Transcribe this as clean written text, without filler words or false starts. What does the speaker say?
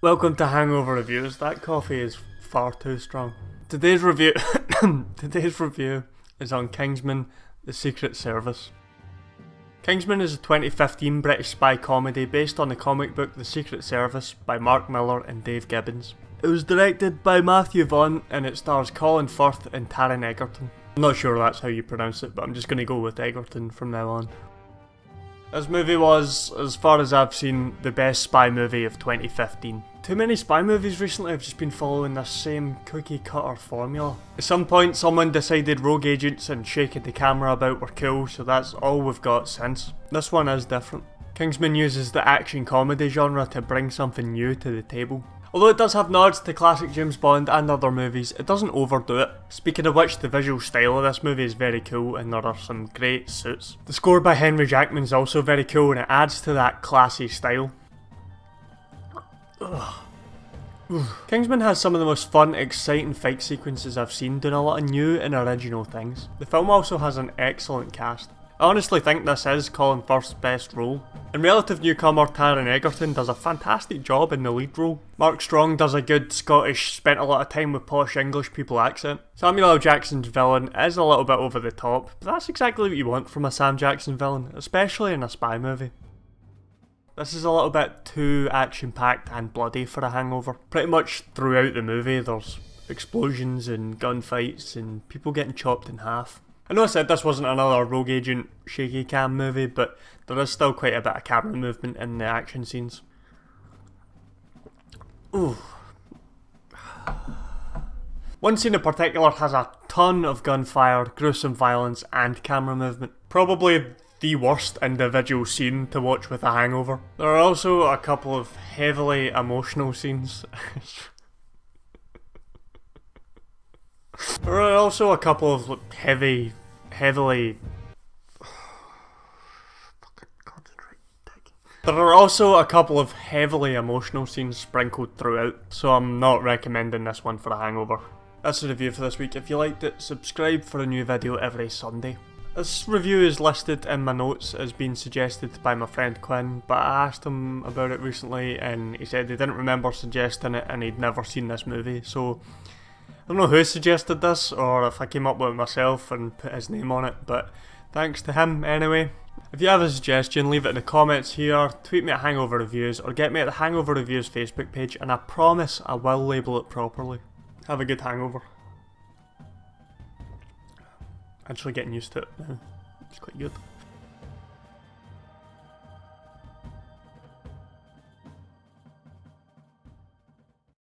Welcome to Hangover Reviews. That coffee is far too strong. Today's review is on Kingsman, The Secret Service. Kingsman is a 2015 British spy comedy based on the comic book The Secret Service by Mark Millar and Dave Gibbons. It was directed by Matthew Vaughn and it stars Colin Firth and Taron Egerton. I'm not sure that's how you pronounce it, but I'm just going to go with Egerton from now on. This movie was, as far as I've seen, the best spy movie of 2015. Too many spy movies recently have just been following this same cookie cutter formula. At some point someone decided rogue agents and shaking the camera about were cool, so that's all we've got since. This one is different. Kingsman uses the action comedy genre to bring something new to the table. Although it does have nods to classic James Bond and other movies, it doesn't overdo it. Speaking of which, the visual style of this movie is very cool and there are some great suits. The score by Henry Jackman is also very cool and it adds to that classy style. Kingsman has some of the most fun, exciting fight sequences I've seen, doing a lot of new and original things. The film also has an excellent cast. I honestly think this is Colin Firth's best role. And relative newcomer Taron Egerton does a fantastic job in the lead role. Mark Strong does a good Scottish, spent a lot of time with posh English people accent. Samuel L. Jackson's villain is a little bit over the top, but that's exactly what you want from a Sam Jackson villain, especially in a spy movie. This is a little bit too action-packed and bloody for a hangover. Pretty much throughout the movie there's explosions and gunfights and people getting chopped in half. I know I said this wasn't another rogue agent shaky cam movie, but there is still quite a bit of camera movement in the action scenes. Ooh. One scene in particular has a ton of gunfire, gruesome violence and camera movement. Probably the worst individual scene to watch with a hangover. There are also a couple of heavily emotional scenes. There are also a couple of heavily emotional scenes sprinkled throughout, so I'm not recommending this one for a hangover. That's the review for this week. If you liked it, subscribe for a new video every Sunday. This review is listed in my notes as being suggested by my friend Quinn, but I asked him about it recently and he said he didn't remember suggesting it and he'd never seen this movie, so I don't know who suggested this or if I came up with it myself and put his name on it, but thanks to him anyway. If you have a suggestion, leave it in the comments here, tweet me at Hangover Reviews or get me at the Hangover Reviews Facebook page and I promise I will label it properly. Have a good hangover. Actually getting used to it now, it's quite good.